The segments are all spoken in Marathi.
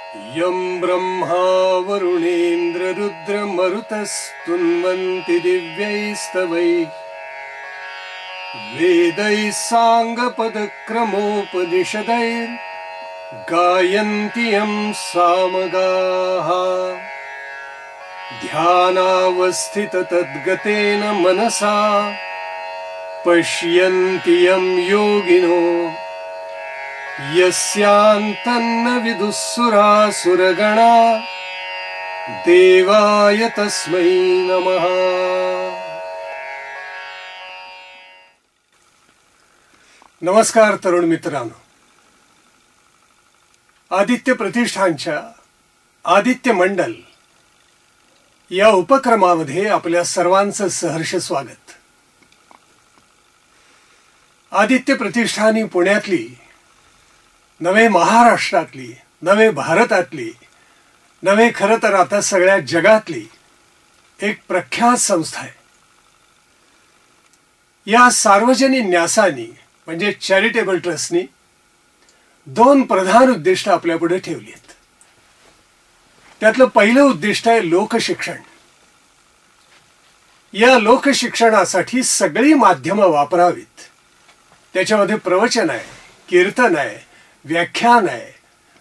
यं ब्रह्मा वरुणेन्द्र रुद्रमरुतस्तुन्वन्ति दिव्यैस्तवैः वेदैः साङ्गपदक्रमोपनिषदैर्गायन्ति यं सामगाः ध्यानावस्थिततद्गतेन मनसा पश्यन्ति यं योगिनो यस्यान्तन्न विदुःसुरासुरगणा देवाय तस्मै नमः। नमस्कार तरुण मित्रांनो, आदित्य प्रतिष्ठानच्या आदित्य मंडल या उपक्रमामध्ये आपल्या सर्वांचं सहर्ष स्वागत। आदित्य प्रतिष्ठान ही पुण्यातली नवे महाराष्ट्रातली, नवे भारतातली, नवे खरं तर आता सगळ्या जगातली एक प्रख्यात संस्था आहे। या सार्वजनिक न्यासानी म्हणजे चॅरिटेबल ट्रस्टनी दोन प्रधान उद्दिष्ट आपल्यापुढे ठेवली आहेत। त्यातलं पहिलं उद्दिष्ट आहे लोकशिक्षण। या लोकशिक्षणासाठी सगळी माध्यमं वापरावीत। त्याच्यामध्ये प्रवचन आहे, कीर्तन आहे, व्याख्यान आहे,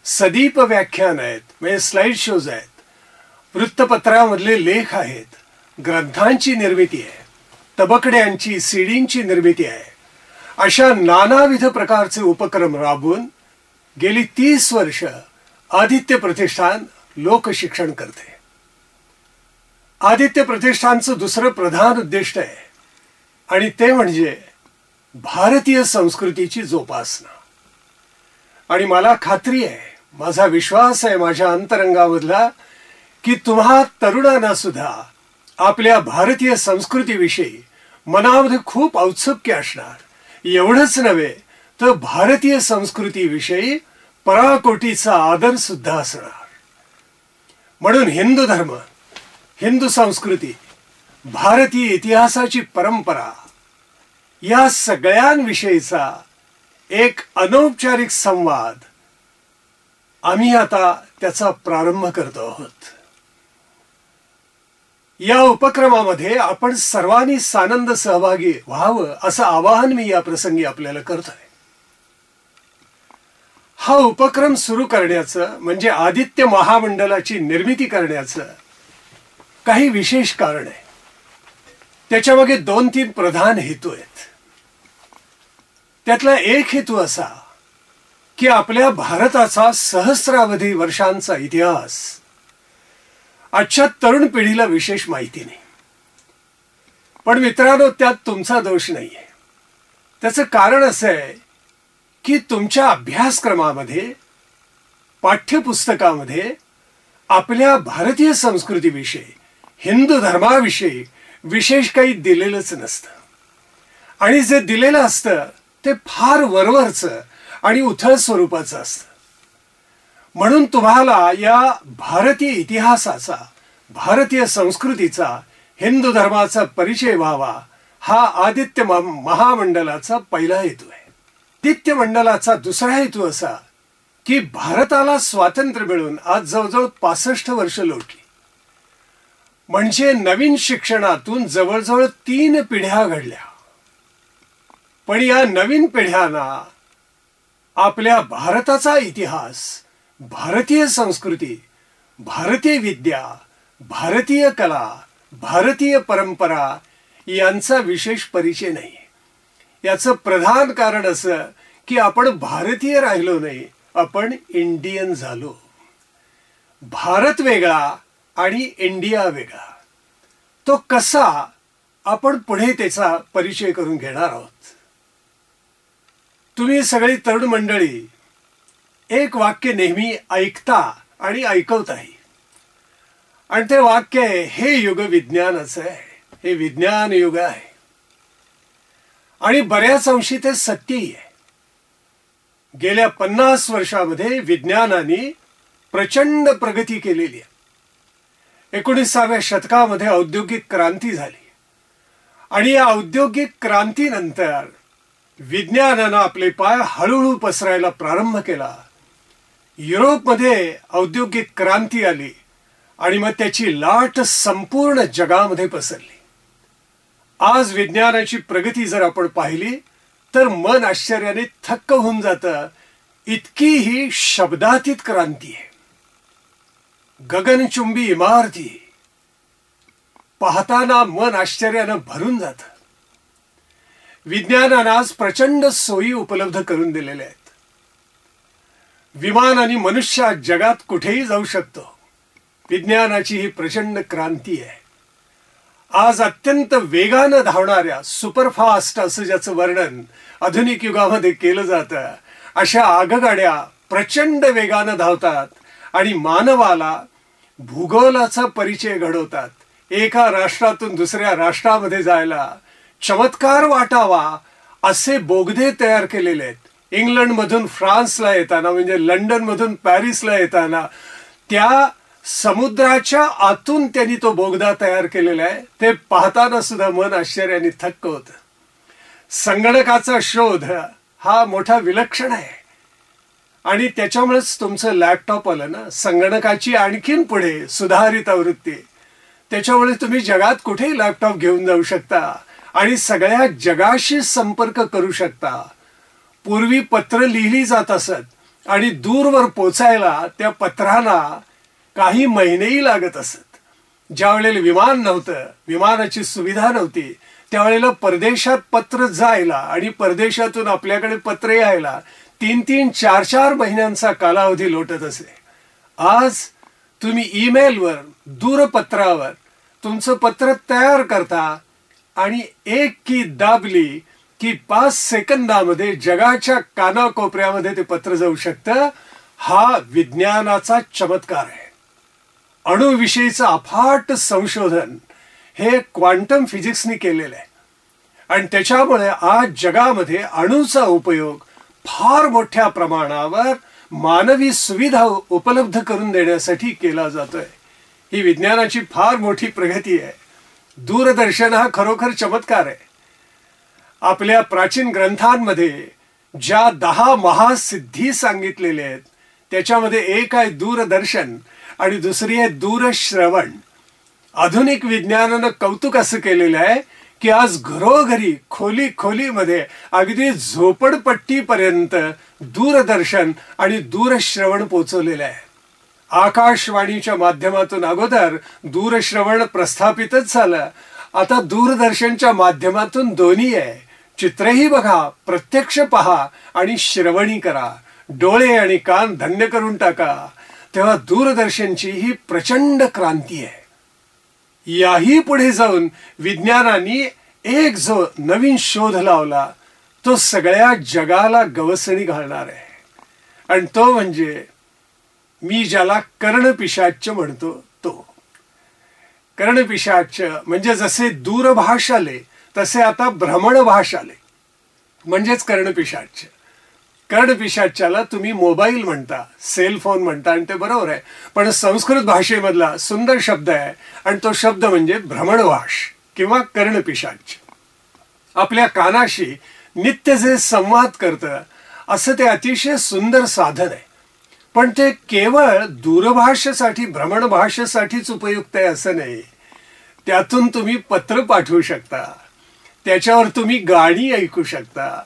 सदीप व्याख्यान आहेत, म्हणजे स्लाइड शोज आहेत, वृत्तपत्रामधले लेख आहेत, ग्रंथांची निर्मिती आहे, तबकड्यांची सीडींची निर्मिती आहे। अशा नानाविध प्रकारचे उपक्रम राबवून गेली 30 वर्ष आदित्य प्रतिष्ठान लोकशिक्षण करते। आदित्य प्रतिष्ठानचं दुसरं प्रधान उद्दिष्ट आहे आणि ते म्हणजे भारतीय संस्कृतीची जोपासना। आणि मला खात्री आहे, माझा विश्वास आहे माझ्या अंतरंगामधला, की तुम्हा तरुणांना सुद्धा आपल्या भारतीय संस्कृतीविषयी मनामध्ये खूप औत्सुक्य असणार। एवढंच नव्हे तर भारतीय संस्कृतीविषयी पराकोटीचा आदर सुद्धा असणार। म्हणून हिंदू धर्म, हिंदू संस्कृती, भारतीय इतिहासाची परंपरा या सगळ्यांविषयीचा एक अनौपचारिक संवाद आम्ही आता त्याचा प्रारंभ करतो आहोत। या उपक्रमामध्ये आपण सर्वांनी सानंद सहभागी व्हावं असं आवाहन मी या प्रसंगी आपल्याला करतोय। हा उपक्रम सुरू करण्याचं म्हणजे आदित्य महामंडलाची निर्मिती करण्याचं काही विशेष कारण आहे। त्याच्यामागे 2-3 प्रधान हेतू आहेत। त्यातला एक हेतू असा की आपल्या भारताचा सहस्रावधी वर्षांचा इतिहास आजच्या तरुण पिढीला विशेष माहिती नाही। पण मित्रांनो, त्यात तुमचा दोष नाहीये। त्याचं कारण असं आहे की तुमच्या अभ्यासक्रमामध्ये, पाठ्यपुस्तकामध्ये आपल्या भारतीय संस्कृतीविषयी, हिंदू धर्माविषयी विशेष काही दिलेलंच नसतं। आणि जे दिलेलं असतं ते फार वरवरचं आणि उथळ स्वरूपाचं असतं। म्हणून तुम्हाला या भारतीय इतिहासाचा, भारतीय संस्कृतीचा, हिंदू धर्माचा परिचय व्हावा, हा आदित्य महामंडलाचा पहिला हेतू आहे। आदित्य मंडलाचा दुसरा हेतू असा की भारताला स्वातंत्र्य मिळून आज जवळजवळ 65 वर्ष लोटली। म्हणजे नवीन शिक्षणातून जवळजवळ 3 पिढ्या घडल्या। पण या नवीन पिढ्यांना आपल्या भारताचा इतिहास, भारतीय संस्कृती, भारतीय विद्या, भारतीय कला, भारतीय परंपरा यांचा विशेष परिचय नाही। याचं प्रधान कारण असं की आपण भारतीय राहिलो नाही, आपण इंडियन झालो। भारत वेगळा आणि इंडिया वेगळा, तो कसा आपण पुढे त्याचा परिचय करून घेणार आहोत। तुम्ही सगळी तरुण मंडळी एक वाक्य नेहमी ऐकता आणि ऐकवताही, आणि ते वाक्य आहे, हे युग विज्ञानाचं आहे, हे विज्ञान युग आहे। आणि बऱ्याच अंशी ते सत्यही आहे। गेल्या 50 वर्षामध्ये विज्ञानाने प्रचंड प्रगती केलेली आहे। 19व्या शतकामध्ये औद्योगिक क्रांती झाली आणि या औद्योगिक क्रांतीनंतर विज्ञानानं आपले पाय हळूहळू पसरायला प्रारंभ केला। युरोपमध्ये औद्योगिक क्रांती आली आणि मग त्याची लाट संपूर्ण जगामध्ये पसरली. आज विज्ञानाची प्रगती जर आपण पाहिली तर मन आश्चर्याने थक्क होऊन जातं. इतकी ही शब्दातीत क्रांती आहे. गगनचुंबी इमारती पाहताना मन आश्चर्यानं भरून जातं. विज्ञानानं आज प्रचंड सोयी उपलब्ध करून दिलेल्या आहेत. विमान आणि मनुष्य जगात कुठेही जाऊ शकतो. विज्ञानाची ही प्रचंड क्रांती आहे. आज अत्यंत वेगानं धावणाऱ्या सुपरफास्ट असं ज्याचं वर्णन आधुनिक युगामध्ये केलं जातं, अशा आगगाड्या प्रचंड वेगानं धावतात आणि मानवाला भूगोलाचा परिचय घडवतात. एका राष्ट्रातून दुसऱ्या राष्ट्रामध्ये जायला चमत्कार वाटावा असे बोगदे तयार केलेले आहेत. इंग्लंडमधून फ्रान्सला येताना म्हणजे लंडनमधून पॅरिसला येताना त्या समुद्राच्या आतून त्यांनी तो बोगदा तयार केलेला आहे. ते पाहताना सुद्धा मन आश्चर्याने थक्क होतं. संगणकाचा शोध हा मोठा विलक्षण आहे आणि त्याच्यामुळेच तुमचं लॅपटॉप आलं ना. संगणकाची आणखीन पुढे सुधारित आवृत्ती. त्याच्यामुळे तुम्ही जगात कुठेही लॅपटॉप घेऊन जाऊ शकता आणि सगळ्या जगाशी संपर्क करू शकता. पूर्वी पत्र लिहिली जात असत आणि दूरवर पोचायला त्या पत्राला काही महिनेही लागत असत. ज्या वेळेला विमान नव्हतं, विमानाची सुविधा नव्हती, त्यावेळेला परदेशात पत्र जायला आणि परदेशातून आपल्याकडे पत्र यायला 3-3, 4-4 महिन्यांचा कालावधी लोटत असे. आज तुम्ही ईमेलवर, दूरपत्रावर तुमचं पत्र तयार करता आणि एक की दाबली की 5 सेकंदामध्ये जगाच्या कानाकोपऱ्यामध्ये ते पत्र जाऊ शकतं. हा विज्ञानाचा चमत्कार आहे. अणुविषयीचं अफाट संशोधन हे क्वांटम फिजिक्सनी केलेलं आहे आणि त्याच्यामुळे आज जगामध्ये अणूचा उपयोग फार मोठ्या प्रमाणावर मानवी सुविधा उपलब्ध करून देण्यासाठी केला जातोय. ही विज्ञानाची फार मोठी प्रगती आहे. दूरदर्शन हा खरोखर चमत्कार आहे. आपल्या प्राचीन ग्रंथांमध्ये ज्या 10 महासिद्धी सांगितलेल्या आहेत त्याच्यामध्ये एक आहे दूरदर्शन आणि दुसरी आहे दूरश्रवण. आधुनिक विज्ञानानं कौतुक असं केलेलं आहे की आज घरोघरी खोली खोलीमध्ये अगदी झोपडपट्टीपर्यंत दूरदर्शन आणि दूरश्रवण पोचवलेलं आहे. आकाशवाणीच्या माध्यमातून अगोदर दूरश्रवण प्रस्थापितच झालं. आता दूरदर्शनच्या माध्यमातून दोन्ही आहे. चित्रही बघा, प्रत्यक्ष पहा आणि श्रवणी करा. डोळे आणि कान धन्य करून टाका. तेव्हा दूरदर्शनची ही प्रचंड क्रांती आहे. याही पुढे जाऊन विज्ञानाने एक जो नवीन शोध लावला तो सगळ्या जगाला गवसणी घालणार आहे आणि तो म्हणजे मी ज्याला कर्णपिशाच म्हणतो तो. कर्णपिशाच म्हणजे जसे दूरभाष आले तसे आता भ्रमणभाष आले म्हणजेच कर्णपिशाच. कर्णपिशाच्याला तुम्ही मोबाईल म्हणता, सेलफोन म्हणता आणि ते बरोबर आहे, पण संस्कृत भाषेमधला सुंदर शब्द आहे आणि तो शब्द म्हणजे भ्रमणभाष किंवा कर्णपिशाच. आपल्या कानाशी नित्य जे संवाद करतं असं ते अतिशय सुंदर साधन आहे. पण ते केवळ दूरभाषेसाठी, भ्रमणभाषेसाठीच उपयुक्त आहे असं नाही. त्यातून तुम्ही पत्र पाठवू शकता, त्याच्यावर तुम्ही गाणी ऐकू शकता,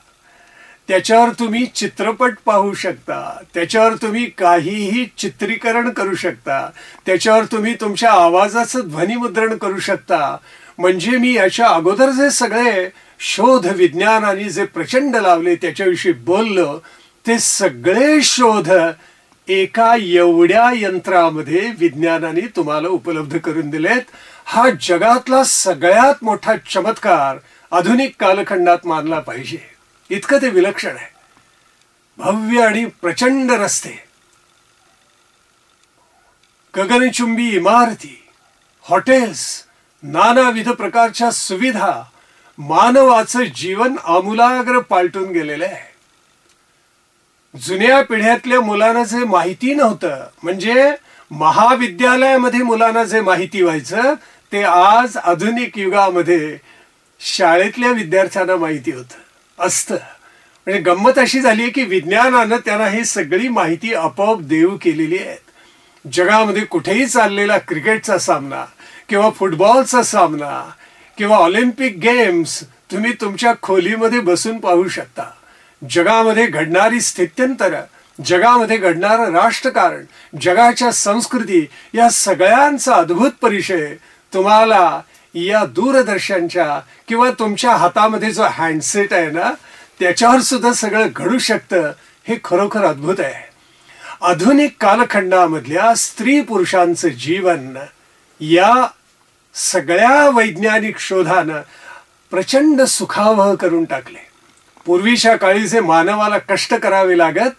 त्याच्यावर तुम्ही चित्रपट पाहू शकता, त्याच्यावर तुम्ही काहीही चित्रीकरण करू शकता, त्याच्यावर तुम्ही तुमच्या आवाजाचं ध्वनिमुद्रण करू शकता. म्हणजे मी याच्या अगोदर जे सगळे शोध विज्ञानाने जे प्रचंड लावले त्याच्याविषयी बोललो, ते सगळे शोध एका एवढ्या यंत्रामध्ये विज्ञानाने तुम्हाला उपलब्ध करून दिलेत. हा जगातला सगळ्यात मोठा चमत्कार आधुनिक कालखंडात मानला पाहिजे. इतकं ते विलक्षण आहे. भव्य आणि प्रचंड रस्ते, गगनचुंबी इमारती, हॉटेल्स, नानाविध प्रकारच्या सुविधा, मानवाचं जीवन आमूलाग्र पालटून गेलेलं आहे. जुन्या पिढ्यातल्या मुलांना जे माहिती नव्हतं, म्हणजे महाविद्यालयामध्ये मुलांना जे माहिती व्हायचं ते आज आधुनिक युगामध्ये शाळेतल्या विद्यार्थ्यांना माहिती होतं असतं. म्हणजे गंमत अशी झाली की विज्ञानानं त्यांना ही सगळी माहिती आपोआप देऊ केलेली आहे. जगामध्ये कुठेही चाललेला क्रिकेटचा सामना किंवा फुटबॉलचा सामना किंवा ऑलिम्पिक गेम्स तुम्ही तुमच्या खोलीमध्ये बसून पाहू शकता. जगामध्ये घडणारी स्थित्यंतर, जगामध्ये घडणारं राष्ट्रकारण, जगाच्या संस्कृती या सगळ्यांचा अद्भुत परिचय तुम्हाला या दूरदर्शनच्या किंवा तुमच्या हातामध्ये जो हँडसेट आहे ना त्याच्यावर सुद्धा सगळं घडू शकतं. हे खरोखर अद्भुत आहे. आधुनिक कालखंडामधल्या स्त्री पुरुषांचं जीवन या सगळ्या वैज्ञानिक शोधानं प्रचंड सुखावह करून टाकले. पूर्वीच्या काळी जे मानवाला कष्ट करावे लागत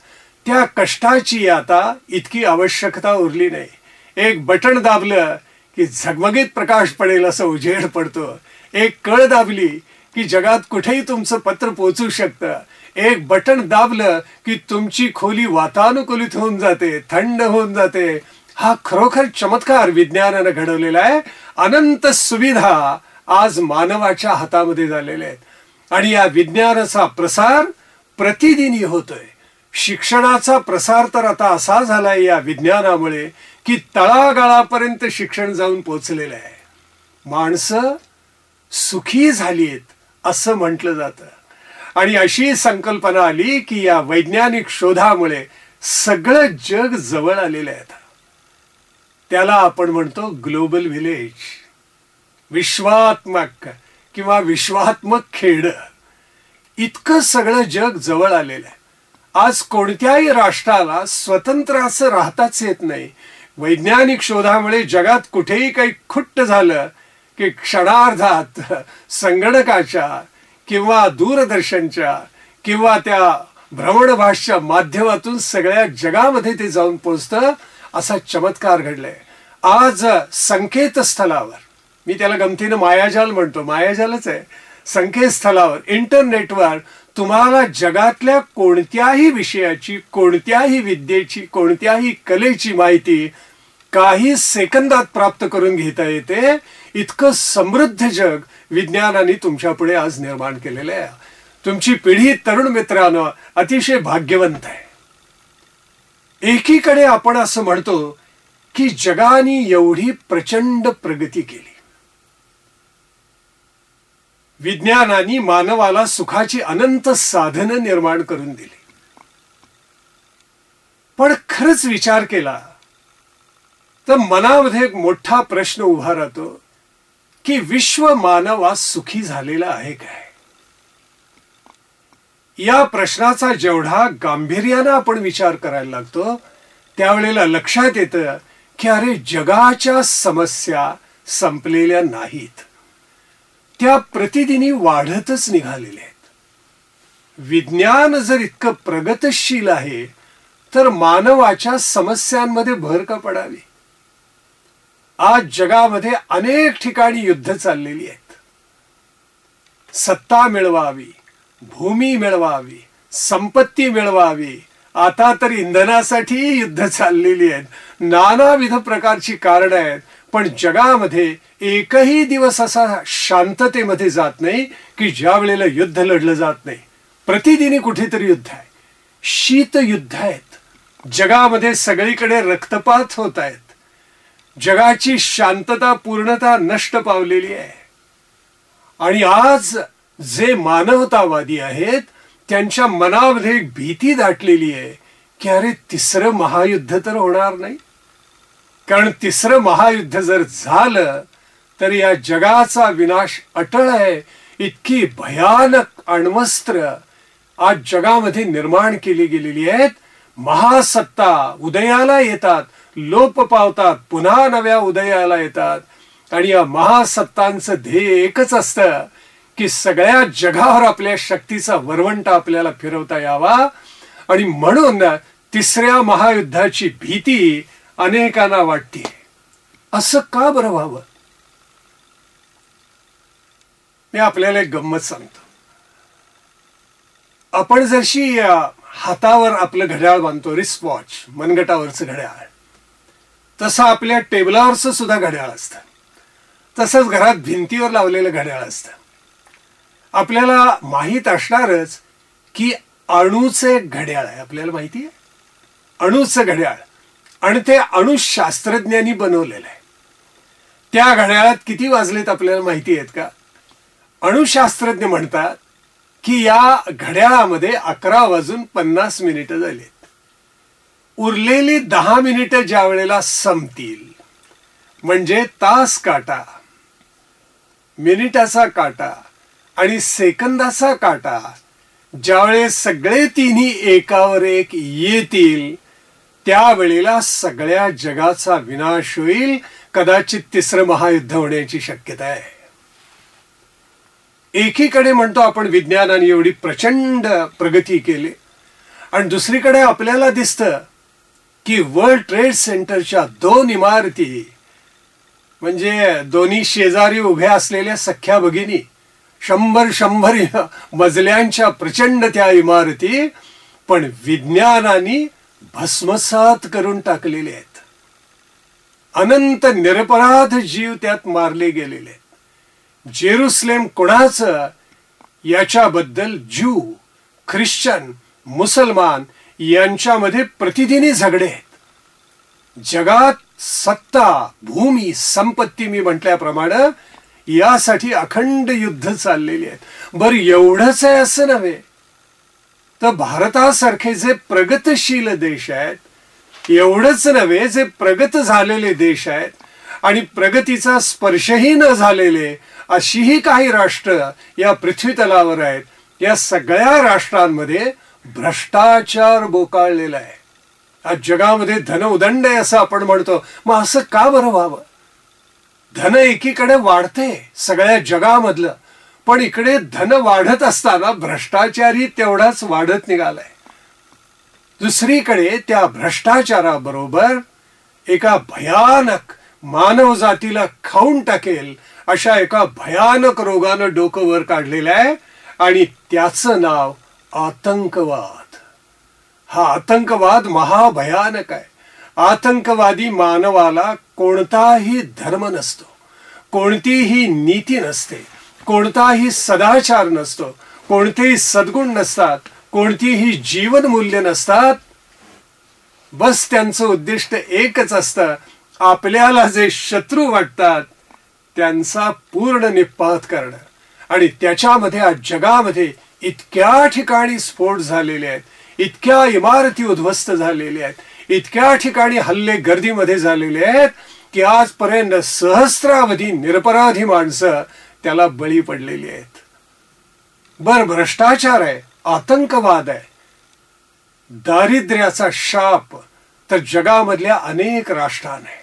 त्या कष्टाची आता इतकी आवश्यकता उरली नाही. एक बटन दाबलं की झगमगीत प्रकाश पडेल असं उजेड पडतो. एक कळ दाबली की जगात कुठेही तुमचं पत्र पोहोचू शकतं. एक बटन दाबलं की तुमची खोली वातानुकूलित होऊन जाते, थंड होऊन जाते. हा खरोखर चमत्कार विज्ञानानं घडवलेला आहे. अनंत सुविधा आज मानवाच्या हातामध्ये झालेल्या आहेत आणि या विज्ञानाचा प्रसार प्रतिदिनी होतोय. शिक्षणाचा प्रसार तर आता असा झालाय या विज्ञानामुळे की तळागाळापर्यंत शिक्षण जाऊन पोचलेलं आहे. माणसं सुखी झालीत असं म्हटलं जातं आणि अशी संकल्पना आली की या वैज्ञानिक शोधामुळे सगळं जग जवळ आलेलं आहे. त्याला आपण म्हणतो ग्लोबल व्हिलेज, विश्वात्मक किंवा विश्वात्मक खेड. इतकं सगळं जग जवळ आलेलं आहे. आज कोणत्याही राष्ट्राला स्वतंत्र असं राहताच येत नाही. वैज्ञानिक शोधामुळे जगात कुठेही काही खुट्ट झालं की क्षणार्धात संगणकाच्या किंवा दूरदर्शनच्या किंवा त्या भ्रमणभाषच्या माध्यमातून सगळ्या जगामध्ये ते जाऊन पोचतं. असा चमत्कार घडलाय. आज संकेतस्थळावर, मी त्याला गमतीनं मायाजाल म्हणतो, मायाजालच आहे, संकेतस्थळावर इंटरनेटवर तुम्हाला जगातल्या कोणत्याही विषयाची, कोणत्याही विद्येची, कोणत्याही कलेची माहिती काही सेकंदात प्राप्त करून घेता येते. इतकं समृद्ध जग विज्ञानाने तुमच्या पुढे आज निर्माण केलेलं आहे. तुमची पिढी तरुण मित्रांनो अतिशय भाग्यवंत आहे. एकीकडे आपण असं म्हणतो की जगाने एवढी प्रचंड प्रगती केली, विज्ञानाने मानवाला सुखाची अनंत साधनं निर्माण करून दिली. पण खरंच विचार केला तर मनामध्ये एक मोठा प्रश्न उभा राहतो की विश्व मानवा सुखी झालेला आहे काय? या प्रश्नाचा जेवढा गांभीर्यानं आपण विचार करायला लागतो त्यावेळेला लक्षात येतं की अरे जगाच्या समस्या संपलेल्या नाहीत, त्या प्रतिदिनी वाढतच निघालेल्या आहेत. विज्ञान जर इतकं प्रगतशील आहे तर मानवाच्या समस्यांमध्ये भर का पडावी? आज जगामध्ये अनेक ठिकाणी युद्ध चाललेली आहेत. सत्ता मिळवावी, भूमी मिळवावी, संपत्ती मिळवावी, आता तर इंधनासाठी युद्ध चाललेली आहेत. नानाविध प्रकारची कारणं आहेत. पण जगामध्ये एकही दिवस असा शांततेमध्ये जात नाही की ज्या वेळेला युद्ध लढलं जात नाही. प्रतिदिनी कुठेतरी युद्ध आहे, शीतयुद्ध आहेत. जगामध्ये सगळीकडे रक्तपात होत आहेत. जगाची शांतता पूर्णतः नष्ट पावलेली आहे. आणि आज जे मानवतावादी आहेत त्यांच्या मनामध्ये एक भीती दाटलेली आहे की अरे तिसरं महायुद्ध तर होणार नाही. कारण तिसरं महायुद्ध जर झालं तर या जगाचा विनाश अटळ आहे. इतकी भयानक अण्वस्त्र आज जगामध्ये निर्माण केली गेलेली आहेत. महासत्ता उदयाला येतात, लोप पावतात, पुन्हा नव्या उदयाला येतात. आणि या महासत्तांचं ध्येय एकच असतं की सगळ्या जगावर आपल्या शक्तीचा वरवंटा आपल्याला फिरवता यावा. आणि म्हणून तिसऱ्या महायुद्धाची भीती अनेकांना वाटते. असं का बरं व्हावं? मी आपल्याला एक गंमत सांगतो. आपण जशी हातावर आपलं घड्याळ बांधतो, रिस्ट वॉच, मनगटावरचं घड्याळ, तसं आपल्या टेबलावरचं सुद्धा घड्याळ असतं. तसंच घरात भिंतीवर लावलेलं घड्याळ असतं. आपल्याला माहीत असणारच की अणूचे घड्याळ आहे. आपल्याला माहिती आहे अणूचं घड्याळ, आणि ते अणुशास्त्रज्ञांनी बनवलेलं आहे. त्या घड्याळात किती वाजलेत आपल्याला माहिती आहेत का? अणुशास्त्रज्ञ म्हणतात की या घड्याळामध्ये 11:50 झालेत. उरलेली 10 मिनिटं ज्या वेळेला संपतील, म्हणजे तास काटा, मिनिटाचा काटा आणि सेकंदाचा काटा ज्यावेळेस सगळे तिन्ही एकावर एक येतील, त्यावेळेला सगळ्या जगाचा विनाश होईल. कदाचित तिसरं महायुद्ध होण्याची शक्यता आहे. एकीकडे म्हणतो आपण विज्ञानाने एवढी प्रचंड प्रगती केली, आणि दुसरीकडे आपल्याला दिसतं की वर्ल्ड ट्रेड सेंटरच्या 2 इमारती, म्हणजे दोन्ही शेजारी उभ्या असलेल्या सख्या भगिनी, 100 मजल्यांच्या प्रचंड त्या इमारती, पण विज्ञानाने भस्मसात करून टाकलेले आहेत. अनंत निरपराध जीव त्यात मारले गेलेले आहेत. जेरुसलेम कोणाचं याच्याबद्दल ज्यू, ख्रिश्चन, मुसलमान यांच्यामध्ये प्रतिदिनी झगडे आहेत. जगात सत्ता, भूमी, संपत्ती मी म्हटल्याप्रमाणे यासाठी अखंड युद्ध चाललेली आहेत. बरं, एवढंच आहे असं नव्हे, तर भारतासारखे जे प्रगतशील देश आहेत, एवढंच नव्हे, जे प्रगत झालेले देश आहेत आणि प्रगतीचा स्पर्शही न झालेले अशीही काही राष्ट्र या पृथ्वीतलावर आहेत, या सगळ्या राष्ट्रांमध्ये भ्रष्टाचार बोकाळलेला आहे. आज जगामध्ये धन उदंड आहे असं आपण म्हणतो. मग असं का बरं व्हावं? धन एकीकडे वाढते सगळ्या जगामधलं, पण इकडे धन वाढत असताना भ्रष्टाचारही तेवढाच वाढत निघालाय. दुसरीकडे त्या भ्रष्टाचाराबरोबर एका भयानक, मानव जातीला खाऊन टाकेल अशा एका भयानक रोगानं डोकं वर काढलेलं आहे, आणि त्याचं नाव आतंकवाद. हा आतंकवाद महाभयानक आहे. आतंकवादी मानवाला कोणताही धर्म नसतो, कोणतीही नीती नसते, कोणताही सदाचार नसतो, कोणतेही सद्गुण नसतात, कोणतीही जीवनमूल्य नसतात. बस त्यांचं उद्दिष्ट एकच असतं, आपल्याला जे शत्रू वाटतात त्यांचा पूर्ण निपात करणं. आणि त्याच्यामध्ये आज जगामध्ये इतक्या ठिकाणी स्फोट झालेले आहेत, इतक्या इमारती उद्ध्वस्त झालेल्या आहेत, इतक्या ठिकाणी हल्ले गर्दीमध्ये झालेले आहेत की आजपर्यंत सहस्रावधी निरपराधी माणसं त्याला बळी पडलेली आहेत. भ्रष्टाचार आहे, आतंकवाद आहे, दारिद्र्याचा शाप तर जगामधल्या अनेक राष्ट्रांना आहे.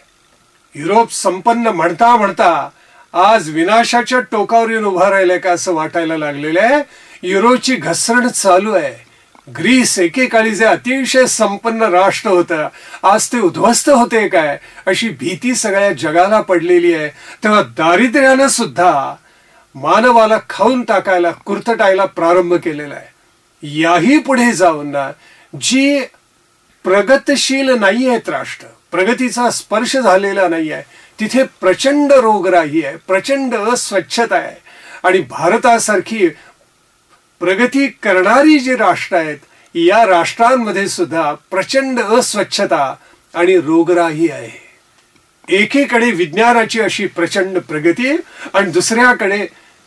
युरोप संपन्न म्हणता म्हणता आज विनाशाच्या टोकावर येऊन उभा राहिलाय का असं वाटायला लागलेलं आहे. युरोपची घसरण चालू आहे. ग्रीस एकेकाळी जे अतिशय संपन्न राष्ट्र होतं, आज ते उद्ध्वस्त होते काय अशी भीती सगळ्या जगाला पडलेली आहे. तेव्हा दारिद्र्यानं सुद्धा मानवाला खाऊन टाकायला, कुरतटायला प्रारंभ केलेला आहे. याही पुढे जाऊन ना, जी प्रगतशील नाही आहेत राष्ट्र, प्रगतीचा स्पर्श झालेला नाही आहे, तिथे प्रचंड रोगराई आहे, प्रचंड अस्वच्छता आहे. आणि भारतासारखी प्रगती करणारी जी राष्ट्र आहेत, या राष्ट्रांमध्ये सुद्धा प्रचंड अस्वच्छता आणि रोगराई आहे. एकीकडे विज्ञानाची अशी प्रचंड प्रगती, आणि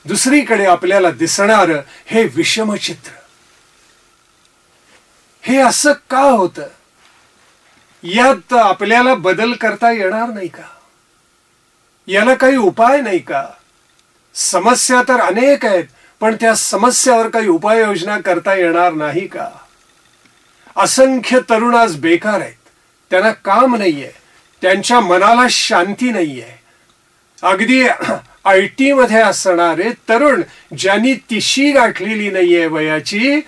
दुसरीकडे आपल्याला दिसणार हे विषमचित्र. हे असं का होतं? यात आपल्याला बदल करता येणार नाही का? याला काही उपाय नाही का? समस्या तर अनेक आहेत, पण त्या समस्यावर काही उपाययोजना करता येणार नाही का? असंख्य तरुण आज बेकार आहेत, त्यांना काम नाहीये, त्यांच्या मनाला शांती नाहीये. अगदी IT मध्ये असणारे तरुण ज्यांनी तिशी गाठलेली नाहीये वयाची,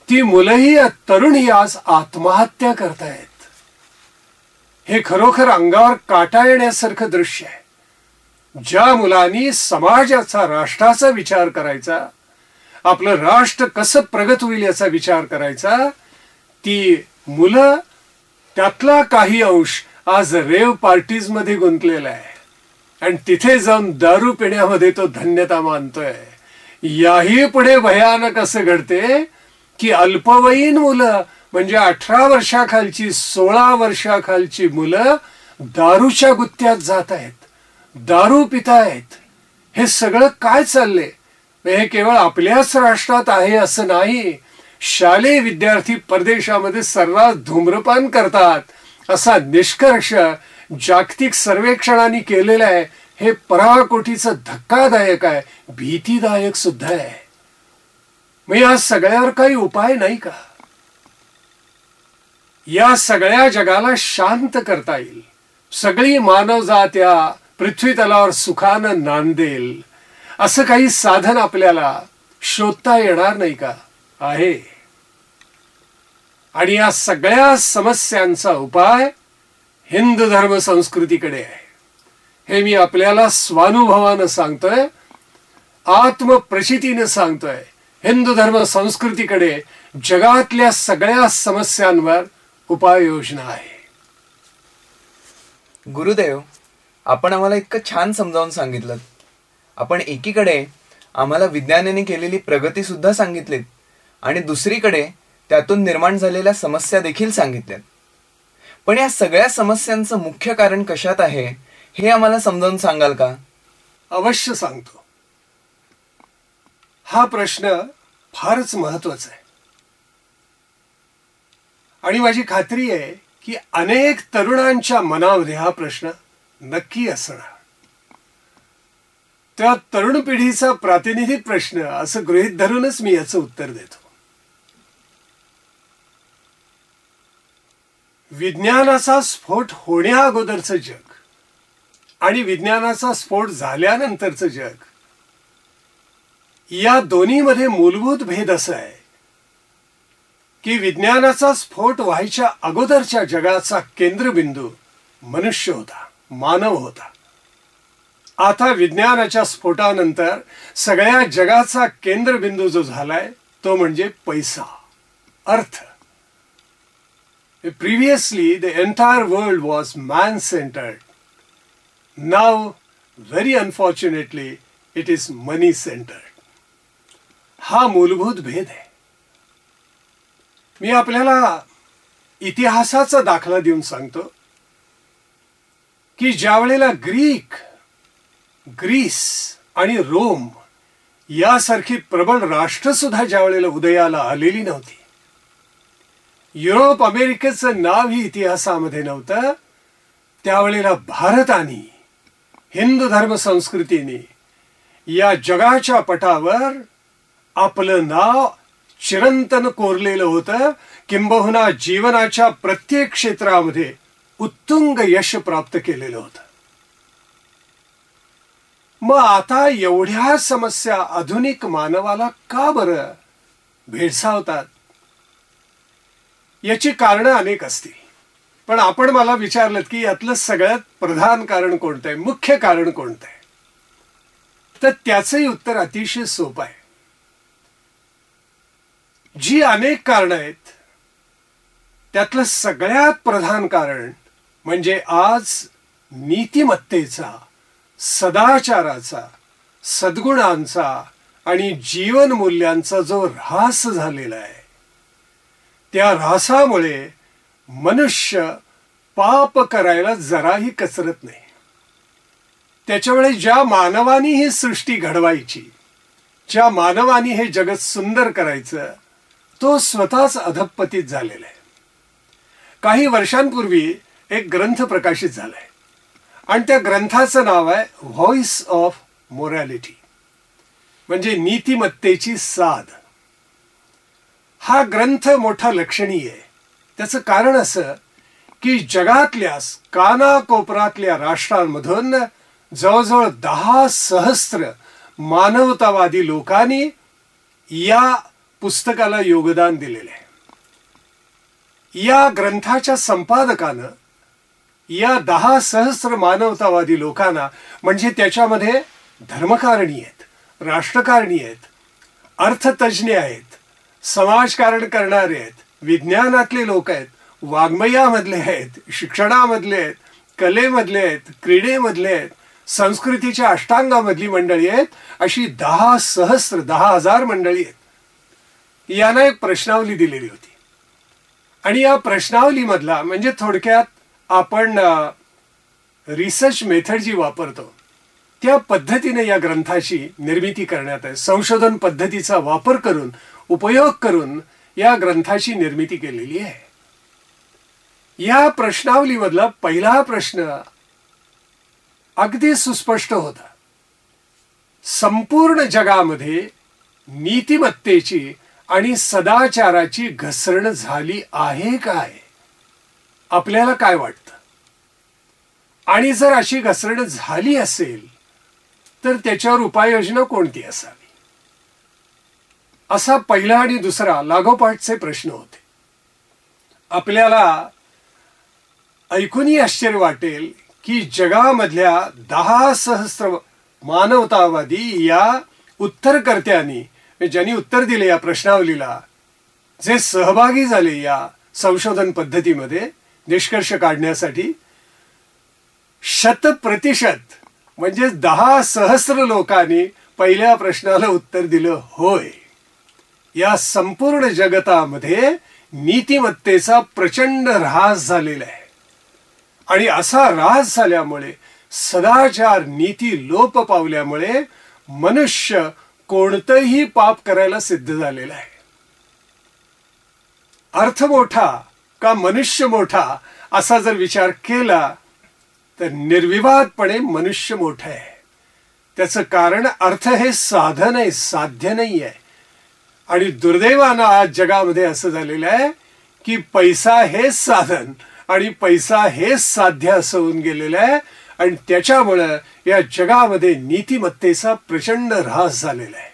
ती मुलंही, तरुणही आज आत्महत्या करतायत. हे खरोखर अंगावर काटा येण्यासारखं दृश्य आहे. ज्या मुलांनी समाजाचा, राष्ट्राचा विचार करायचा, आपलं राष्ट्र कसं प्रगत होईल याचा विचार करायचा, ती मुलं, त्यातला काही अंश आज रेव पार्टीज मध्ये गुंतलेला आहे आणि तिथे जाऊन दारू पिण्यामध्ये तो धन्यता मानतोय. याही पुढे भयानक असं घडते की अल्पवयीन मुलं म्हणजे 18 वर्षाखालची 16 वर्षाखालची मुलं दारूच्या गुत्त्यात जात आहेत, दारू पितायत. हे सगळं काय चाललंय? हे केवळ आपल्याच राष्ट्रात आहे असं नाही. शालेय विद्यार्थी परदेशामध्ये सर्रास धूम्रपान करतात असा निष्कर्ष जागतिक सर्वेक्षणाने केलेला आहे. हे पराकोटीचं धक्कादायक आहे, भीतीदायक सुद्धा आहे. मग या सगळ्यावर काही उपाय नाही का? या सगळ्या जगाला शांत करता येईल, सगळी मानवजात या पृथ्वी तलावर सुखानं नांदेल असं काही साधन आपल्याला शोधता येणार नाही का? आहे. आणि या सगळ्या समस्यांचा उपाय हिंदू धर्म संस्कृतीकडे आहे. हे मी आपल्याला स्वानुभवानं सांगतोय, आत्मप्रचितीने सांगतोय. हिंदू धर्म संस्कृतीकडे जगातल्या सगळ्या समस्यांवर उपाययोजना आहे. गुरुदेव, आपण आम्हाला इतकं छान समजावून सांगितलं. आपण एकीकडे आम्हाला विज्ञानाने केलेली प्रगती सुद्धा सांगितलीत आणि दुसरीकडे त्यातून निर्माण झालेल्या समस्या देखील सांगितल्यात. पण या सगळ्या समस्यांचं मुख्य कारण कशात आहे हे आम्हाला समजावून सांगाल का? अवश्य सांगतो. हा प्रश्न फारच महत्वाचा आहे आणि माझी खात्री आहे की अनेक तरुणांच्या मनामध्ये हा प्रश्न नक्की असणार. त्या तरुण पिढीचा प्रातिनिधिक प्रश्न असं गृहीत धरूनच मी याचं उत्तर देतो. विज्ञानाचा स्फोट होण्या अगोदरचं जग आणि विज्ञानाचा स्फोट झाल्यानंतरचं जग, या दोन्हीमध्ये मूलभूत भेद असा आहे की विज्ञानाचा स्फोट व्हायच्या अगोदरच्या जगाचा केंद्रबिंदू मनुष्य होता, मानव होता. आता विज्ञानाच्या स्फोटानंतर सगळ्या जगाचा केंद्रबिंदू जो झालाय तो म्हणजे पैसा, अर्थ. Previously, the entire world was man-centered. Now, very unfortunately, it is money-centered. हा मूलभूत भेद आहे. मी आपल्याला इतिहासाचा दाखला देऊन सांगतो की ज्या वेळेला ग्रीस आणि रोम यासारखी प्रबळ राष्ट्र सुद्धा ज्या वेळेला उदयाला आलेली नव्हती, युरोप अमेरिकेचं नावही इतिहासामध्ये नव्हतं, त्यावेळेला भारताने, हिंदू धर्म संस्कृतीने या जगाच्या पटावर आपलं नाव चिरंतन कोरलेलं होतं. किंबहुना जीवनाच्या प्रत्येक क्षेत्रामध्ये उत्तुंग यश प्राप्त केलेलं होतं. मग आता एवढ्या समस्या आधुनिक मानवाला का बरं भेडसावतात? याची कारणं अनेक असतील, पण आपण मला विचारलं की यातलं सगळ्यात प्रधान कारण कोणतं आहे, मुख्य कारण कोणतं आहे, तर त्याचंही उत्तर अतिशय सोपं आहे. जी अनेक कारणं आहेत त्यातलं सगळ्यात प्रधान कारण म्हणजे आज नीतिमत्तेचा, सदाचाराचा, सद्गुणांचा आणि जीवन मूल्यांचा जो ऱ्हास झालेला आहे, त्या ऱ्हासामुळे मनुष्य पाप करायला जराही कचरत नाही. त्याच्यामुळे ज्या मानवानी ही सृष्टी घडवायची, ज्या मानवानी हे जगत सुंदर करायचं, तो स्वतःच अधपतित झालेला आहे. काही वर्षांपूर्वी एक ग्रंथ प्रकाशित झालाय आणि त्या ग्रंथाचं नाव आहे व्हॉइस ऑफ मोरॅलिटी, म्हणजे नीतिमत्तेची साद. हा ग्रंथ मोठा लक्षणीय आहे. त्याचं कारण असं की जगातल्या कानाकोपऱ्यातल्या राष्ट्रांमधून जवळजवळ 10 सहस्त्र मानवतावादी लोकांनी या पुस्तकाला योगदान दिलेलं आहे. या ग्रंथाच्या संपादकानं या 10 सहस्त्र मानवतावादी लोकांना, म्हणजे त्याच्यामध्ये धर्मकारणी आहेत, राष्ट्रकारणी आहेत, अर्थतज्ज्ञ आहेत, समाजकारण करणारे आहेत, विज्ञानातले लोक आहेत, वाङ्मयामधले आहेत, शिक्षणामधले आहेत, कलेमधले आहेत, क्रीडेमधले आहेत, संस्कृतीच्या अष्टांगामधली मंडळी आहेत, अशी 10,000 मंडळी आहेत. यांना एक प्रश्नावली दिलेली होती. आणि या प्रश्नावलीमधला म्हणजे थोडक्यात आपण रिसर्च मेथड जी वापरतो त्या पद्धतीने या ग्रंथाची निर्मिती करण्यात आहे. संशोधन पद्धतीचा वापर करून, उपयोग करून या ग्रंथाची निर्मिती केलेली आहे. या प्रश्नावलीमधला पहिला प्रश्न अगदी सुस्पष्ट होता. संपूर्ण जगामध्ये नीतिमत्तेची आणि सदाचाराची घसरण झाली आहे काय? आपल्याला काय वाटतं? आणि जर अशी घसरण झाली असेल तर त्याच्यावर उपाययोजना कोणती असावी? असा पहिला आणि दुसरा लागोपाठचे प्रश्न होते. आपल्याला ऐकूनही आश्चर्य वाटेल की जगामधल्या 10 सहस्र मानवतावादी या उत्तरकर्त्यांनी, ज्यांनी उत्तर दिले या प्रश्नावलीला, जे सहभागी झाले या संशोधन पद्धतीमध्ये निष्कर्ष काढण्यासाठी, 100% म्हणजे 10 सहस्र लोकांनी पहिल्या प्रश्नाला उत्तर दिलं होय. या संपूर्ण जगतामध्ये नीतिमत्तेचा प्रचंड ऱ्हास झालेला आहे. आणि असा ऱ्हास झाल्यामुळे, सदाचार नीती लोप पावल्यामुळे मनुष्य कोणतंही पाप करायला सिद्ध झालेला आहे. अर्थ मोठा का मनुष्य मोठा असा जर विचार केला तर निर्विवादपणे मनुष्य मोठा आहे. त्याचं कारण अर्थ हे साधन आहे, साध्य नाही आहे. आणि दुर्दैवानं आज जगामध्ये असं झालेलं आहे की पैसा हेच साधन आणि पैसा हेच साध्य असं होऊन गेलेलं आहे. आणि त्याच्यामुळं या जगामध्ये नीतिमत्तेचा प्रचंड ऱ्हास झालेला आहे.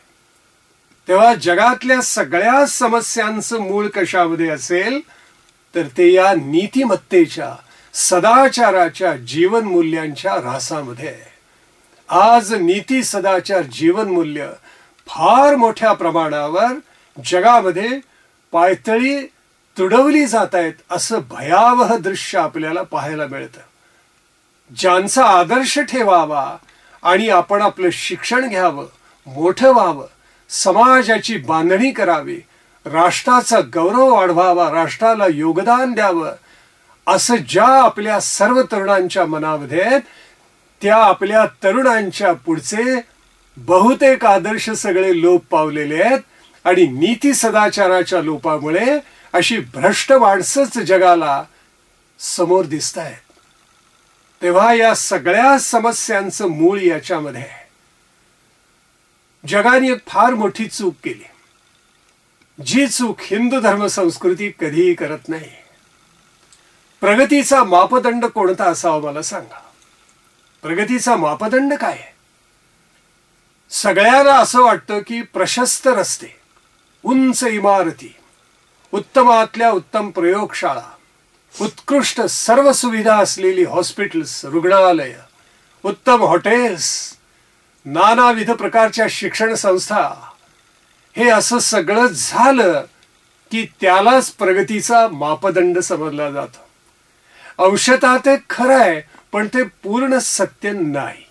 तेव्हा जगातल्या सगळ्या समस्यांचं मूळ कशामध्ये असेल तर ते या नीतिमत्तेच्या, सदाचाराच्या, जीवनमूल्यांच्या ऱ्हासामध्ये आहे. आज नीती, सदाचार, जीवनमूल्य फार मोठ्या प्रमाणावर जगामध्ये पायतळी तुडवली जात आहेत असं भयावह दृश्य आपल्याला पाहायला मिळतं. ज्यांचा आदर्श ठेवावा आणि आपण आपलं शिक्षण घ्यावं, मोठं व्हावं, समाजाची बांधणी करावी, राष्ट्राचा गौरव वाढवावा, राष्ट्राला योगदान द्यावं, असं ज्या आपल्या सर्व तरुणांच्या मनामध्ये, त्या आपल्या तरुणांच्या पुढचे बहुतेक आदर्श सगळे लोप पावलेले आहेत. आणि नीती सदाचाराच्या लोपामुळे अशी भ्रष्ट माणसंच जगाला समोर दिसत आहेत. तेव्हा या सगळ्या समस्यांचं मूळ याच्यामध्ये आहे. जगाने एक फार मोठी चूक केली, जी चूक हिंदू धर्म संस्कृती कधीही करत नाही. प्रगतीचा मापदंड कोणता असावा मला सांगा. प्रगतीचा मापदंड काय आहे? सगळ्यांना असं वाटतं की प्रशस्त रस्ते, उंच इमारती, उत्तमातल्या उत्तम प्रयोगशाळा, उत्कृष्ट सर्व सुविधा असलेली हॉस्पिटल्स, रुग्णालय, उत्तम हॉटेल्स, नानाविध प्रकारच्या शिक्षण संस्था, हे असं सगळं झालं की त्यालाच प्रगतीचा मापदंड समजला जातो. अंशतः ते खरं आहे पण ते पूर्ण सत्य नाही.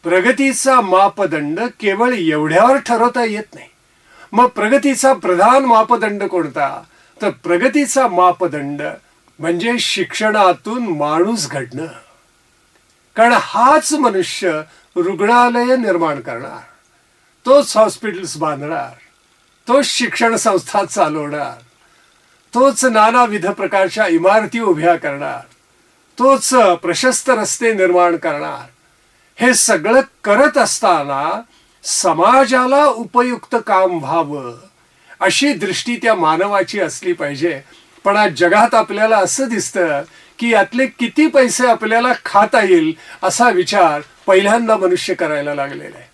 प्रगतीचा मापदंड केवळ एवढ्यावर ठरवता येत नाही. मग प्रगतीचा प्रधान मापदंड कोणता? तर प्रगतीचा मापदंड म्हणजे शिक्षणातून माणूस घडणं. कारण हाच मनुष्य रुग्णालय निर्माण करणार, तोच हॉस्पिटल्स बांधणार, तोच शिक्षण संस्था चालवणार, तोच नानाविध प्रकारच्या इमारती उभ्या करणार, तोच प्रशस्त रस्ते निर्माण करणार. हे सगळं करत असताना समाजाला उपयुक्त काम व्हावं अशी दृष्टी त्या मानवाची असली पाहिजे. पण आज जगात आपल्याला असं दिसतं की यातले किती पैसे आपल्याला खाता येईल असा विचार पहिल्यांदा मनुष्य करायला लागलेला आहे.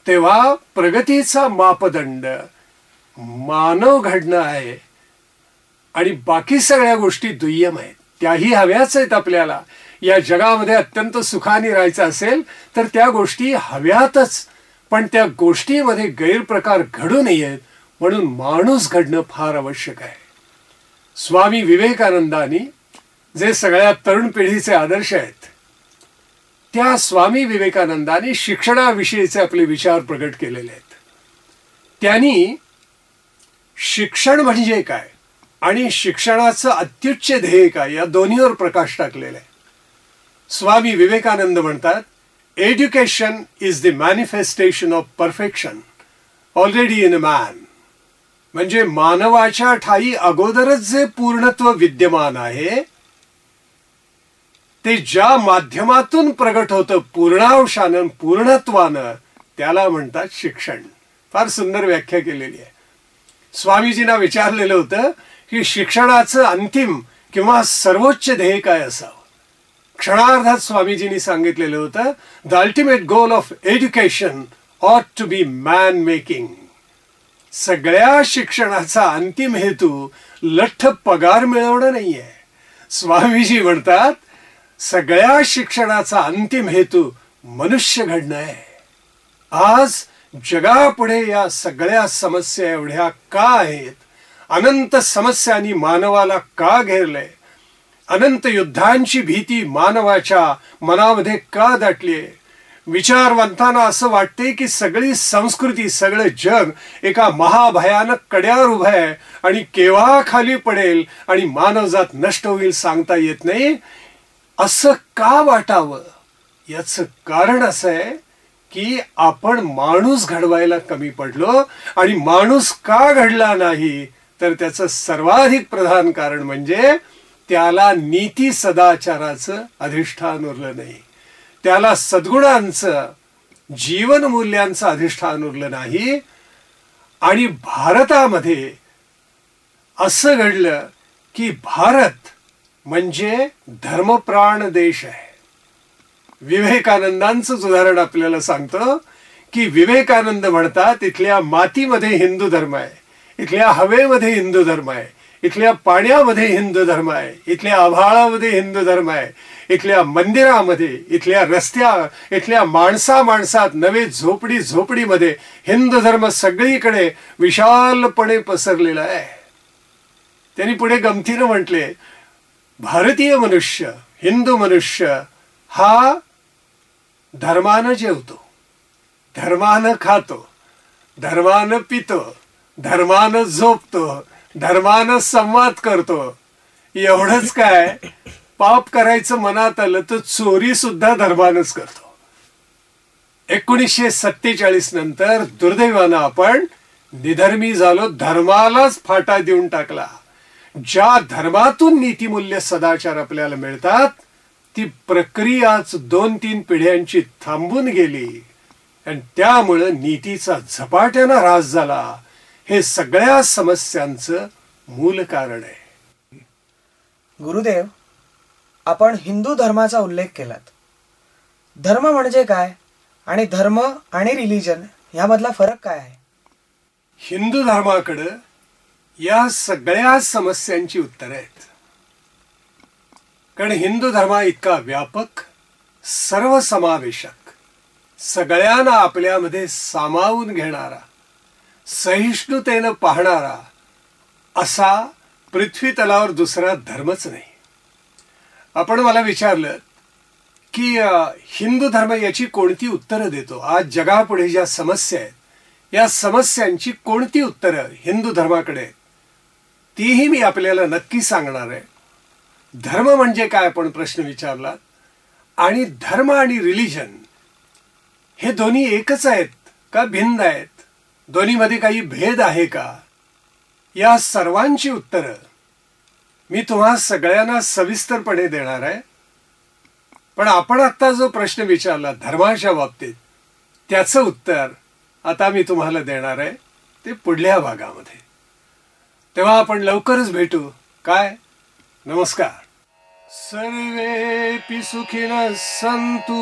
तेव्हा प्रगतीचा मापदंड मानव घडणं आहे आणि बाकी सगळ्या गोष्टी दुय्यम आहेत. त्याही हव्याच आहेत आपल्याला. या जगामध्ये अत्यंत सुखाने राहायचं असेल तर त्या गोष्टी हव्यातच, पण त्या गोष्टीमध्ये गैरप्रकार घडू नयेत म्हणून माणूस घडणं फार आवश्यक आहे. स्वामी विवेकानंदांनी जे सगळ्या तरुण पिढीचे आदर्श आहेत, त्या स्वामी विवेकानंदांनी शिक्षणाविषयीचे आपले विचार प्रगट केलेले आहेत. त्यांनी शिक्षण म्हणजे काय आणि शिक्षणाचं अत्युच्च ध्येय काय या दोन्हीवर प्रकाश टाकलेला आहे. स्वामी विवेकानंद म्हणतात, education is the manifestation of perfection already in a man. म्हणजे मानवाच्या ठायी अगोदरच जे पूर्णत्व विद्यमान आहे ते ज्या माध्यमातून प्रगट होतं पूर्णांशानं पूर्णत्वानं, त्याला म्हणतात शिक्षण. फार सुंदर व्याख्या केलेली आहे. स्वामीजींना विचारलेलं होतं की शिक्षणाचं अंतिम किंवा सर्वोच्च ध्येय काय असावं. क्षणार्धात स्वामीजींनी सांगितलेलं होतं, the ultimate goal of education ऑट टू बी मॅन मेकिंग. सगळ्या शिक्षणाचा अंतिम हेतू लठ्ठ पगार मिळवणं नाहीये. स्वामीजी म्हणतात, सगळ्या शिक्षणाचा अंतिम हेतू मनुष्य घडणं आहे. आज जगापुढे या सगळ्या समस्या एवढ्या का आहेत, अनंत समस्यांनी मानवाला का घेरलंय, अनंत युद्धांची भीती मानवाच्या मनामध्ये का दाटलीये. विचारवंतांना असं वाटते की सगळी संस्कृती, सगळं जग एका महाभयानक कड्यावर उभं आहे आणि केव्हा खाली पडेल आणि मानवजात नष्ट होईल सांगता येत नाही. असं का वाटावं, याचं कारण असं आहे की आपण माणूस घडवायला कमी पडलो. आणि माणूस का घडला नाही तर त्याचं सर्वाधिक प्रधान कारण म्हणजे त्याला नीती सदाचाराचं अधिष्ठान उरलं नाही, त्याला सद्गुणांचं जीवन मूल्यांचं अधिष्ठान उरलं नाही. आणि भारतामध्ये असं घडलं की भारत म्हणजे धर्मप्राण देश आहे. विवेकानंदांचंच उदाहरण आपल्याला सांगतो की विवेकानंद म्हणतात, इथल्या मातीमध्ये हिंदू धर्म आहे, इथल्या हवेमध्ये हिंदू धर्म आहे, इथल्या पाण्यामध्ये हिंदू धर्म आहे, इथल्या आभाळामध्ये हिंदू धर्म आहे, इथल्या मंदिरामध्ये, इथल्या रस्त्या, इथल्या माणसात नवे झोपडी झोपडीमध्ये हिंदू धर्म सगळीकडे विशालपणे पसरलेला आहे. त्यांनी पुढे गमतीनं म्हटले, भारतीय मनुष्य, हिंदू मनुष्य हा धर्मानं जेवतो, धर्मानं खातो, धर्मानं पितो, धर्मानं झोपतो, धर्मानं संवाद करतो. एवढंच काय, पाप करायचं मनात आलं तर चोरी सुद्धा धर्मानंच करतो. 1947 नंतर दुर्दैवानं आपण निधर्मी झालो, धर्मालाच फाटा देऊन टाकला. ज्या धर्मातून नीतिमूल्य सदाचार आपल्याला मिळतात ती प्रक्रियाच 2-3 पिढ्यांची थांबून गेली आणि त्यामुळे नीतीचा झपाट्यानं ह्रास झाला. हे सगळ्या समस्यांचं मूल कारण आहे. गुरुदेव, आपण हिंदू धर्माचा उल्लेख केलात. धर्म म्हणजे काय आणि धर्म आणि रिलिजन यामधला फरक काय आहे? हिंदू धर्माकडे या सगळ्या समस्यांची उत्तरं आहेत. कारण हिंदू धर्म इतका व्यापक, सर्वसमावेशक, सगळ्यांना आपल्यामध्ये सामावून घेणारा, सहिष्णुतेनं पाहणारा असा पृथ्वी तलावर दुसरा धर्मच नाही. आपण मला विचारलं की हिंदू धर्म याची कोणती उत्तरं देतो, आज जगापुढे ज्या समस्या आहेत या समस्यांची कोणती उत्तरं हिंदू धर्माकडे आहेत, तीही मी आपल्याला नक्की सांगणार आहे. धर्म म्हणजे काय आपण प्रश्न विचारला, आणि धर्म आणि रिलिजन हे दोन्ही एकच आहेत का भिन्न आहेत, दोन्हीमध्ये काही भेद आहे का, या सर्वांची उत्तरं मी तुम्हा सगळ्यांना सविस्तरपणे देणार आहे. पण आपण आता जो प्रश्न विचारला धर्माच्या बाबतीत, त्याचं उत्तर आता मी तुम्हाला देणार आहे ते पुढल्या भागामध्ये. तेव्हा आपण लवकरच भेटू. काय? नमस्कार. सर्वेपि सुखिनः सन्तु,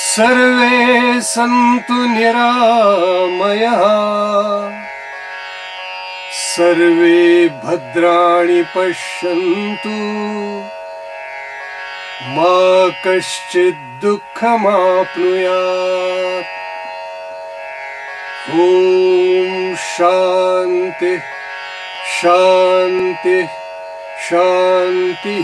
सर्वे सन्तु निरामयः, सर्वे भद्राणि पश्यन्तु, मा कश्चित् दुःखमाप्नुयात्. ओम शांति शांति शांति.